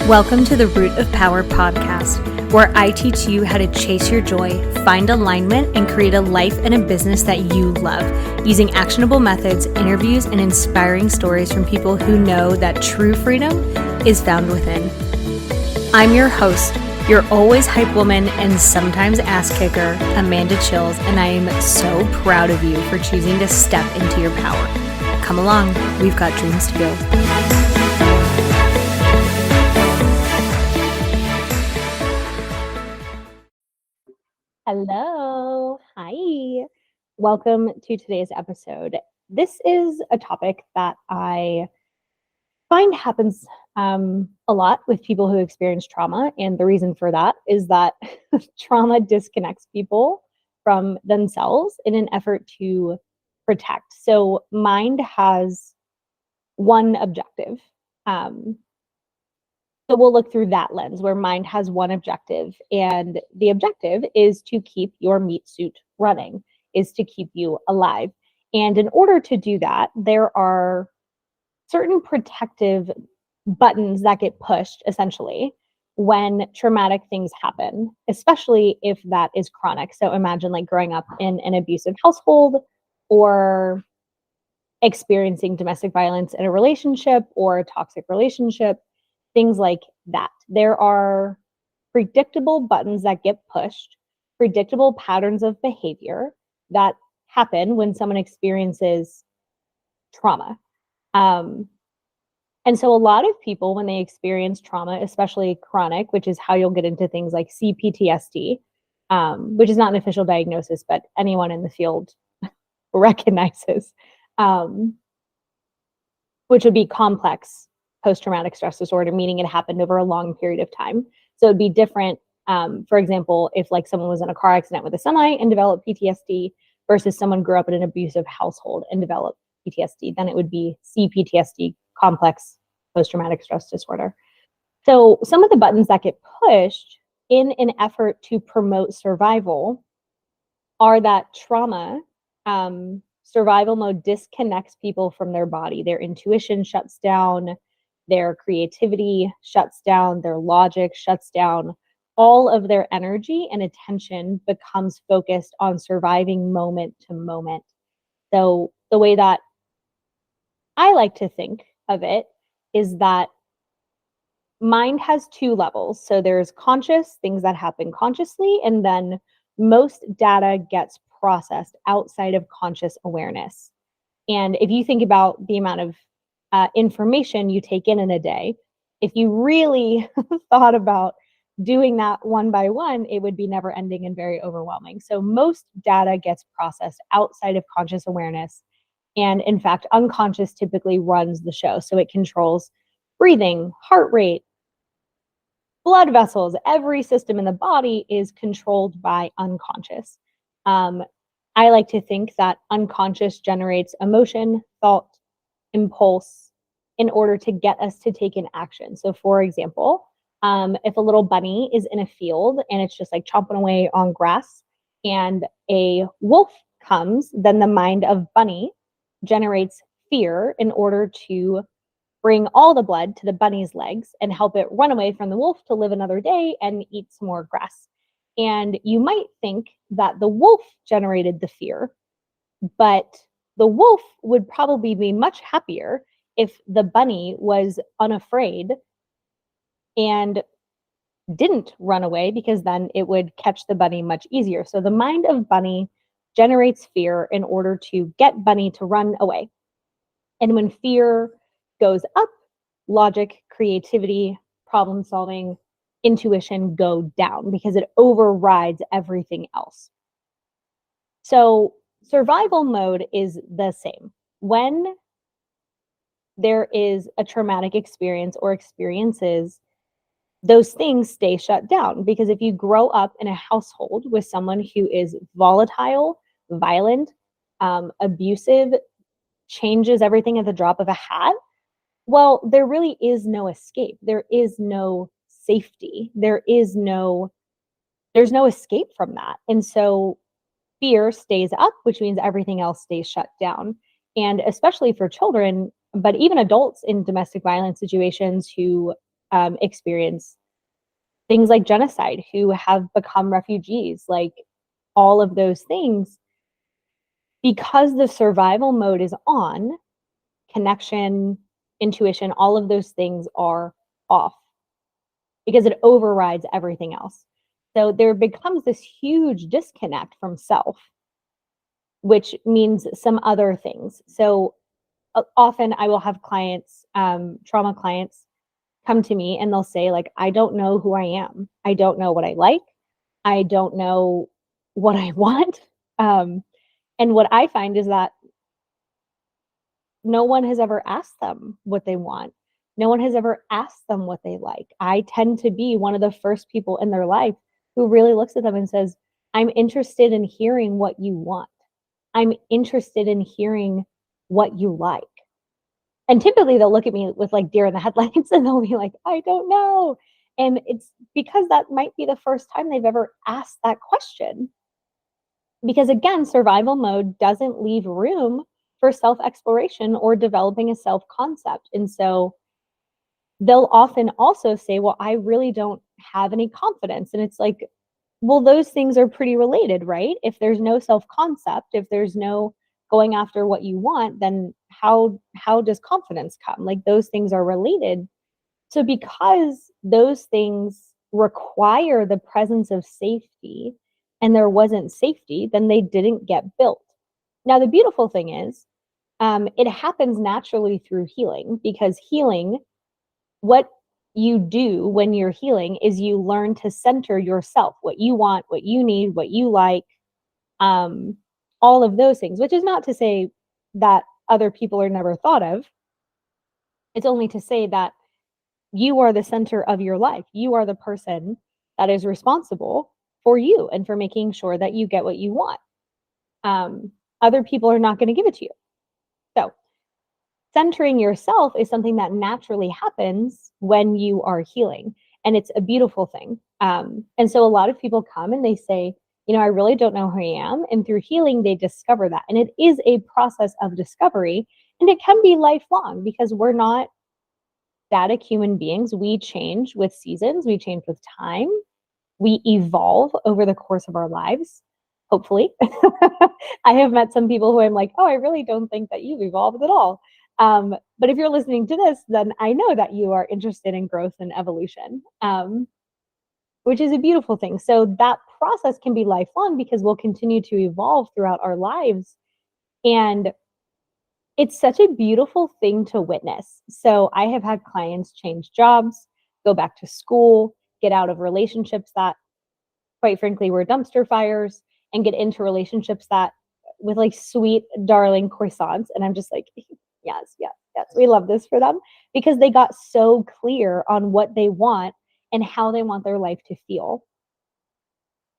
Welcome to the Root of Power podcast, where I teach you how to chase your joy, find alignment, and create a life and a business that you love, using actionable methods, interviews, and inspiring stories from people who know that true freedom is found within. I'm your host, your always hype woman and sometimes ass kicker, Amanda Chills, and I am so proud of you for choosing to step into your power. Come along, we've got dreams to build. Hello. Hi. Welcome to today's episode. This is a topic that I find happens a lot with people who experience trauma. And the reason for that is that trauma disconnects people from themselves in an effort to protect. So mind has one objective. So we'll look through that lens where mind has one objective, and the objective is to keep your meat suit running, is to keep you alive. And in order to do that, there are certain protective buttons that get pushed essentially when traumatic things happen, especially if that is chronic. So imagine like growing up in an abusive household or experiencing domestic violence in a relationship or a toxic relationship. Things like that. There are predictable buttons that get pushed, predictable patterns of behavior that happen when someone experiences trauma. And so a lot of people, when they experience trauma, especially chronic, which is how you'll get into things like CPTSD, which is not an official diagnosis, but anyone in the field recognizes, which would be complex post-traumatic stress disorder, meaning it happened over a long period of time. So it'd be different, for example, if like someone was in a car accident with a semi and developed PTSD versus someone grew up in an abusive household and developed PTSD, then it would be CPTSD, complex post-traumatic stress disorder. So some of the buttons that get pushed in an effort to promote survival are that trauma, survival mode disconnects people from their body. Their intuition shuts down, their creativity shuts down, their logic shuts down. All of their energy and attention becomes focused on surviving moment to moment. So the way that I like to think of it is that mind has two levels. So there's conscious, things that happen consciously, and then most data gets processed outside of conscious awareness. And if you think about the amount of information you take in a day, if you really thought about doing that one by one, it would be never ending and very overwhelming. So most data gets processed outside of conscious awareness. And in fact, unconscious typically runs the show. So it controls breathing, heart rate, blood vessels. Every system in the body is controlled by unconscious. I like to think that unconscious generates emotion, thought, impulse in order to get us to take an action. So for example, if a little bunny is in a field and it's just like chomping away on grass and a wolf comes, then the mind of bunny generates fear in order to bring all the blood to the bunny's legs and help it run away from the wolf to live another day and eat some more grass. And you might think that the wolf generated the fear, but the wolf would probably be much happier if the bunny was unafraid and didn't run away, because then it would catch the bunny much easier. So the mind of bunny generates fear in order to get bunny to run away. And when fear goes up, logic, creativity, problem solving, intuition go down because it overrides everything else. So survival mode is the same. When there is a traumatic experience or experiences, those things stay shut down, because if you grow up in a household with someone who is volatile, violent, abusive, changes everything at the drop of a hat, well, there really is no escape. There is no safety. There's no escape from that. And so fear stays up, which means everything else stays shut down. And especially for children, but even adults in domestic violence situations who experienced things like genocide, who have become refugees, like all of those things, because the survival mode is on, connection, intuition, all of those things are off because it overrides everything else. So there becomes this huge disconnect from self, which means some other things. So often I will have clients, trauma clients, come to me and they'll say, like, I don't know who I am. I don't know what I like. I don't know what I want. And what I find is that no one has ever asked them what they want. No one has ever asked them what they like. I tend to be one of the first people in their life who really looks at them and says, I'm interested in hearing what you want. I'm interested in hearing what you like. And typically they'll look at me with like deer in the headlights and they'll be like, I don't know. And it's because that might be the first time they've ever asked that question. Because again, survival mode doesn't leave room for self-exploration or developing a self-concept. And so they'll often also say, well, I really don't have any confidence. And it's like, well, those things are pretty related, right? If there's no self-concept, if there's no going after what you want, then how does confidence come? Like those things are related. So because those things require the presence of safety and there wasn't safety, then they didn't get built. Now, the beautiful thing is, it happens naturally through healing, because healing, what you do when you're healing is you learn to center yourself, what you want, what you need, what you like, all of those things, which is not to say that other people are never thought of. It's only to say that you are the center of your life. You are the person that is responsible for you and for making sure that you get what you want. Other people are not going to give it to you. So centering yourself is something that naturally happens when you are healing. And it's a beautiful thing. And so a lot of people come and they say, I really don't know who I am. And through healing, they discover that. And it is a process of discovery. And it can be lifelong, because we're not static human beings. We change with seasons, we change with time, we evolve over the course of our lives, hopefully. I have met some people who I'm like, oh, I really don't think that you've evolved at all. But if you're listening to this, then I know that you are interested in growth and evolution, which is a beautiful thing. So that process can be lifelong, because we'll continue to evolve throughout our lives. And it's such a beautiful thing to witness. So I have had clients change jobs, go back to school, get out of relationships that, quite frankly, were dumpster fires, and get into relationships that with like sweet, darling croissants. And I'm just like, yes, yes, yes. We love this for them, because they got so clear on what they want and how they want their life to feel.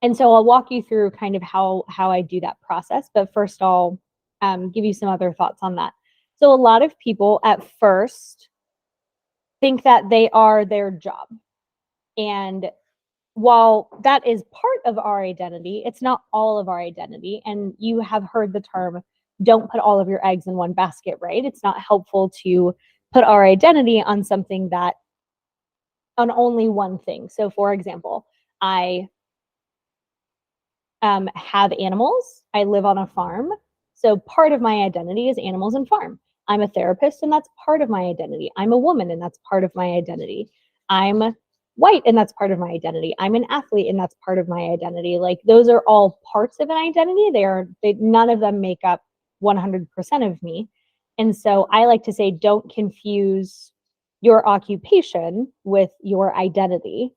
And so I'll walk you through kind of how I do that process. But first, I'll give you some other thoughts on that. So a lot of people at first think that they are their job. And while that is part of our identity, it's not all of our identity. And you have heard the term, don't put all of your eggs in one basket, right? It's not helpful to put our identity on something that, on only one thing. So for example, I have animals. I live on a farm. So part of my identity is animals and farm. I'm a therapist, and that's part of my identity. I'm a woman, and that's part of my identity. I'm white, and that's part of my identity. I'm an athlete, and that's part of my identity. Like those are all parts of an identity. None of them make up 100% of me. And so I like to say, don't confuse your occupation with your identity.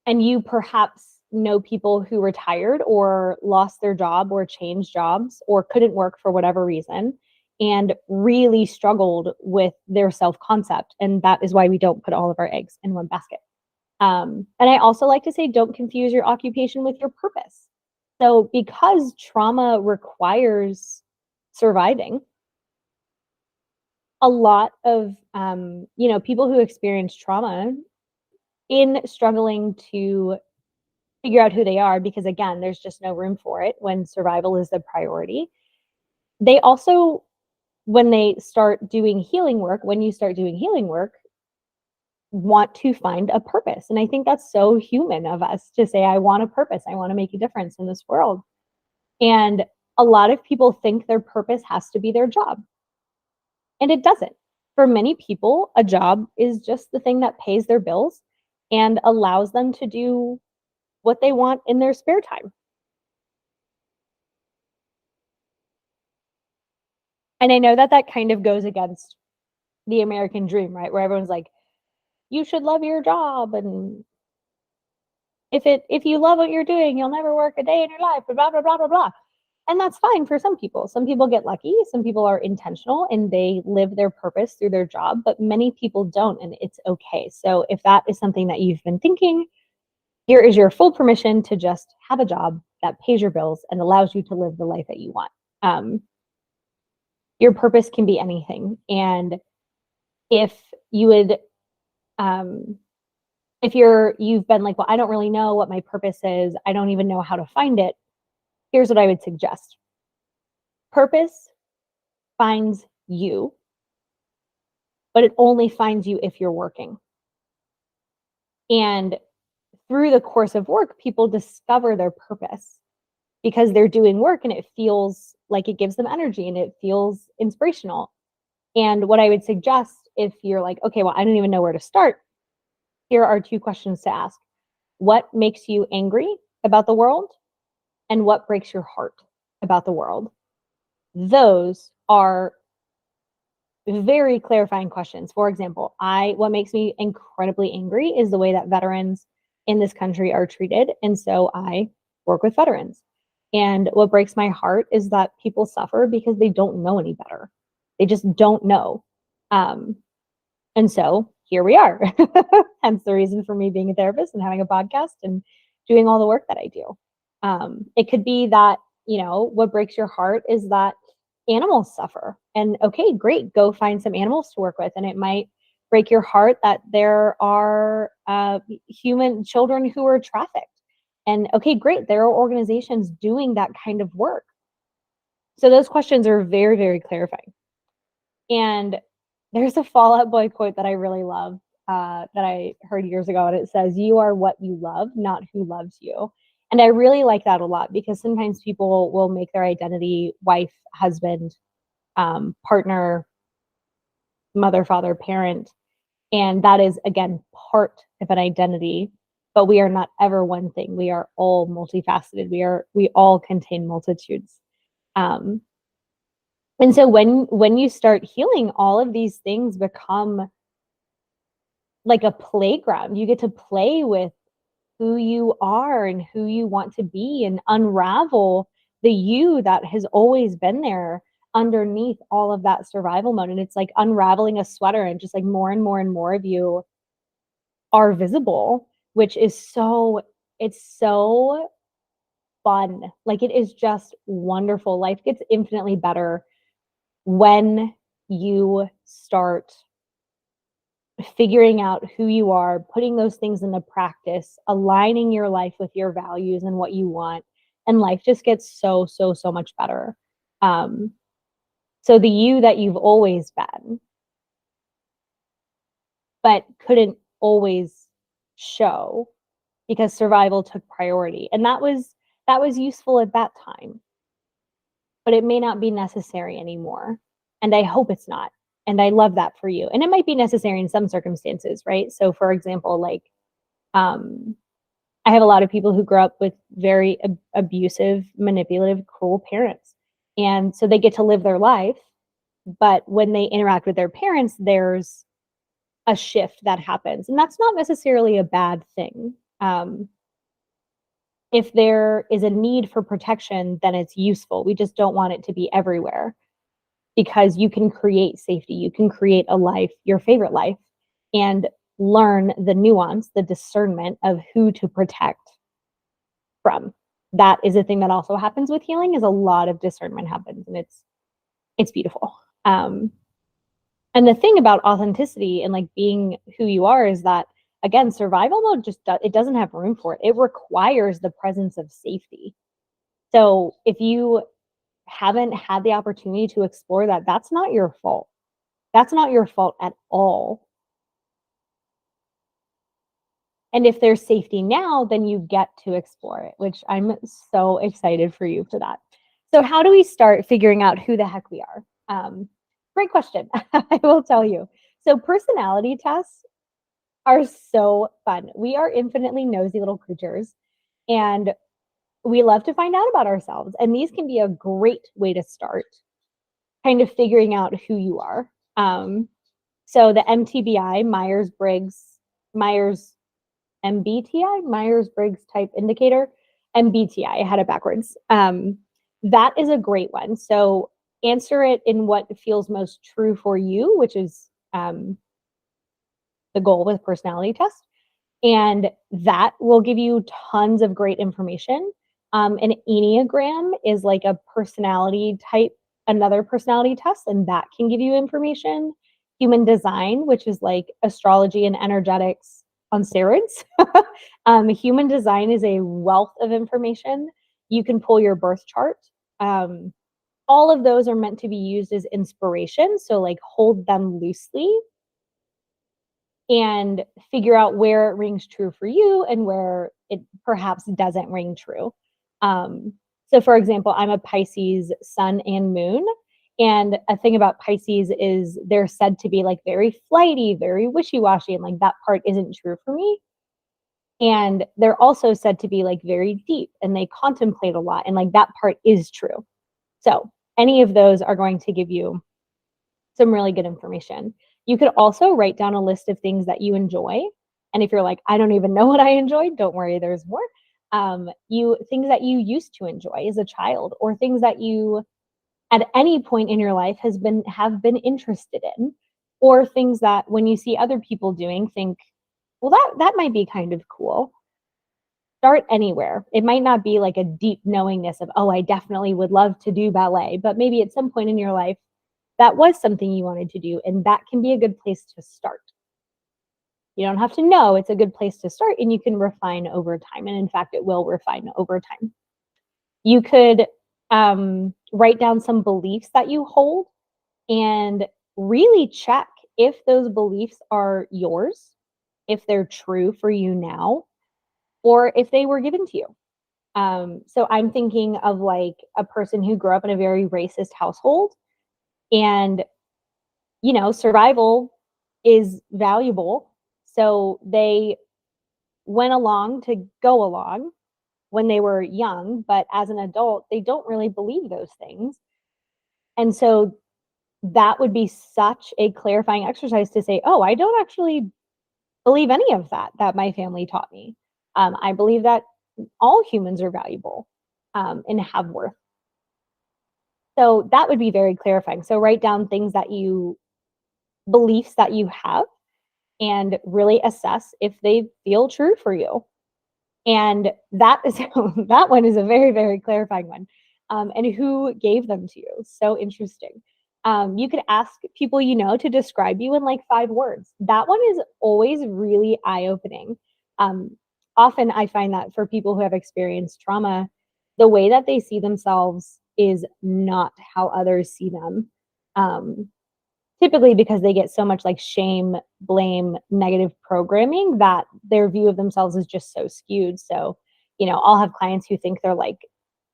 And you perhaps know people who retired or lost their job or changed jobs or couldn't work for whatever reason and really struggled with their self-concept. And that is why we don't put all of our eggs in one basket. And I also like to say, don't confuse your occupation with your purpose. So because trauma requires surviving, a lot of people who experience trauma, in struggling to figure out who they are, because again, there's just no room for it when survival is the priority. They also, when you start doing healing work, want to find a purpose. And I think that's so human of us to say, I want a purpose. I want to make a difference in this world. And a lot of people think their purpose has to be their job. And it doesn't. For many people, a job is just the thing that pays their bills and allows them to do what they want in their spare time. And I know that that kind of goes against the American dream, right? Where everyone's like, you should love your job, and if you love what you're doing, you'll never work a day in your life, blah blah blah blah blah. And that's fine for some people. Some people get lucky, some people are intentional and they live their purpose through their job, but many people don't, and it's okay. So if that is something that you've been thinking, here is your full permission to just have a job that pays your bills and allows you to live the life that you want. Your purpose can be anything. And if you would if you've been like, well, I don't really know what my purpose is, I don't even know how to find it, here's what I would suggest. Purpose finds you, but it only finds you if you're working. And through the course of work, people discover their purpose because they're doing work and it feels like it gives them energy and it feels inspirational. And what I would suggest, if you're like, okay, well, I don't even know where to start, here are 2 questions to ask. What makes you angry about the world? And what breaks your heart about the world? Those are very clarifying questions. For example, what makes me incredibly angry is the way that veterans in this country are treated. And so I work with veterans. And what breaks my heart is that people suffer because they don't know any better. They just don't know. And so here we are. Hence the reason for me being a therapist and having a podcast and doing all the work that I do. It could be that, what breaks your heart is that animals suffer. And okay, great, go find some animals to work with. And it might break your heart that there are human children who are trafficked. And okay, great, there are organizations doing that kind of work. So those questions are very, very clarifying. And there's a Fall Out Boy quote that I really love that I heard years ago, and it says, "You are what you love, not who loves you." And I really like that a lot because sometimes people will make their identity wife, husband, partner, mother, father, parent. And that is, again, part of an identity, but we are not ever one thing. We are all multifaceted. We all contain multitudes. And so when you start healing, all of these things become like a playground. You get to play with who you are and who you want to be and unravel the you that has always been there underneath all of that survival mode. And it's like unraveling a sweater, and just like more and more and more of you are visible, which is it's so fun. Like, it is just wonderful. Life gets infinitely better when you start figuring out who you are, putting those things into practice, aligning your life with your values and what you want, and life just gets so, so, so much better. So the you that you've always been, but couldn't always show because survival took priority. And that was useful at that time, but it may not be necessary anymore. And I hope it's not. And I love that for you. And it might be necessary in some circumstances, right? So for example, like, I have a lot of people who grow up with very abusive, manipulative, cruel parents. And so they get to live their life, but when they interact with their parents, there's a shift that happens. And that's not necessarily a bad thing. If there is a need for protection, then it's useful. We just don't want it to be everywhere, because you can create safety. You can create a life, your favorite life, and learn the nuance, the discernment of who to protect from. That is a thing that also happens with healing, is a lot of discernment happens, and it's beautiful. And the thing about authenticity and like being who you are is that, again, survival mode it doesn't have room for it. It requires the presence of safety. So if you haven't had the opportunity to explore that, that's not your fault. That's not your fault at all. And if there's safety now, then you get to explore it, which I'm so excited for you for that. So how do we start figuring out who the heck we are? Great question. I will tell you. So personality tests are so fun. We are infinitely nosy little creatures, and we love to find out about ourselves. And these can be a great way to start kind of figuring out who you are. So the MTBI, Myers MBTI, Myers-Briggs Type Indicator, MBTI, I had it backwards. That is a great one. So answer it in what feels most true for you, which is the goal with personality test. And that will give you tons of great information. An Enneagram is like a personality type, another personality test, and that can give you information. Human Design, which is like astrology and energetics on steroids. Human Design is a wealth of information. You can pull your birth chart. All of those are meant to be used as inspiration. So like hold them loosely and figure out where it rings true for you and where it perhaps doesn't ring true. So for example, I'm a Pisces sun and moon. And a thing about Pisces is they're said to be like very flighty, very wishy-washy, and like that part isn't true for me. And they're also said to be like very deep and they contemplate a lot, and like that part is true. So any of those are going to give you some really good information. You could also write down a list of things that you enjoy. And if you're like, I don't even know what I enjoy, don't worry, there's more. Things that you used to enjoy as a child, or things that you at any point in your life have been interested in, or things that when you see other people doing, think, well, that might be kind of cool. Start anywhere. It might not be like a deep knowingness of, oh, I definitely would love to do ballet, but maybe at some point in your life, that was something you wanted to do, and that can be a good place to start. You don't have to know, it's a good place to start, and you can refine over time. And in fact, it will refine over time. You could write down some beliefs that you hold and really check if those beliefs are yours, if they're true for you now, or if they were given to you. So I'm thinking of like a person who grew up in a very racist household, and survival is valuable. So they went along to go along when they were young, but as an adult, they don't really believe those things. And so that would be such a clarifying exercise to say, oh, I don't actually believe any of that my family taught me. I believe that all humans are valuable and have worth. So that would be very clarifying. So write down beliefs that you have, and really assess if they feel true for you. And that one is a very, very clarifying one. And who gave them to you? So interesting. You could ask people to describe you in like 5 words. That one is always really eye-opening. Often I find that for people who have experienced trauma, the way that they see themselves is not how others see them. Typically because they get so much like shame, blame, negative programming that their view of themselves is just so skewed. So, I'll have clients who think they're like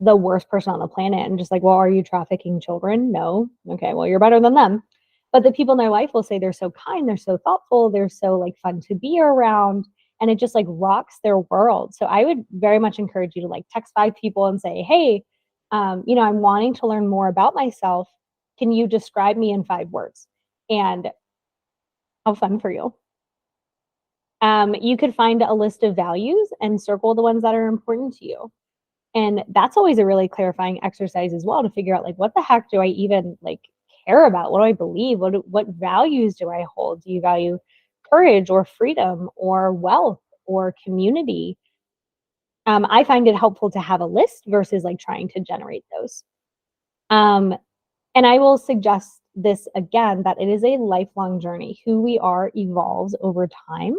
the worst person on the planet and just like, well, are you trafficking children? No. Okay, well, you're better than them. But the people in their life will say they're so kind, they're so thoughtful, they're so like fun to be around, and it just like rocks their world. So I would very much encourage you to like text 5 people and say, hey, I'm wanting to learn more about myself. Can you describe me in 5 words? And how fun for you. You could find a list of values and circle the ones that are important to you. And that's always a really clarifying exercise as well, to figure out like, what the heck do I even like care about? What do I believe? What values do I hold? Do you value courage or freedom or wealth or community? I find it helpful to have a list versus like trying to generate those. And I will suggest this again, that it is a lifelong journey. Who we are evolves over time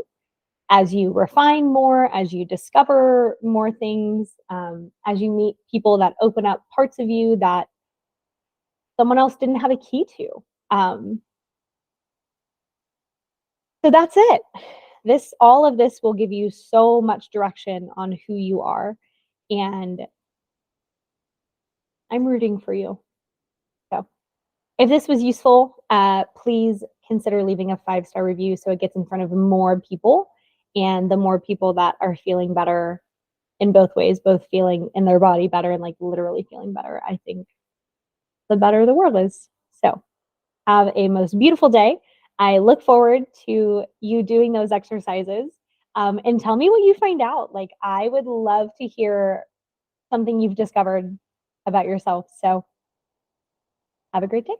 as you refine more, as you discover more things, as you meet people that open up parts of you that someone else didn't have a key to. So that's it. all of this will give you so much direction on who you are. And I'm rooting for you. So if this was useful, please consider leaving a 5-star review so it gets in front of more people. And the more people that are feeling better in both ways, both feeling in their body better and like literally feeling better, I think the better the world is. So have a most beautiful day. I look forward to you doing those exercises, and tell me what you find out. Like, I would love to hear something you've discovered about yourself. So have a great day.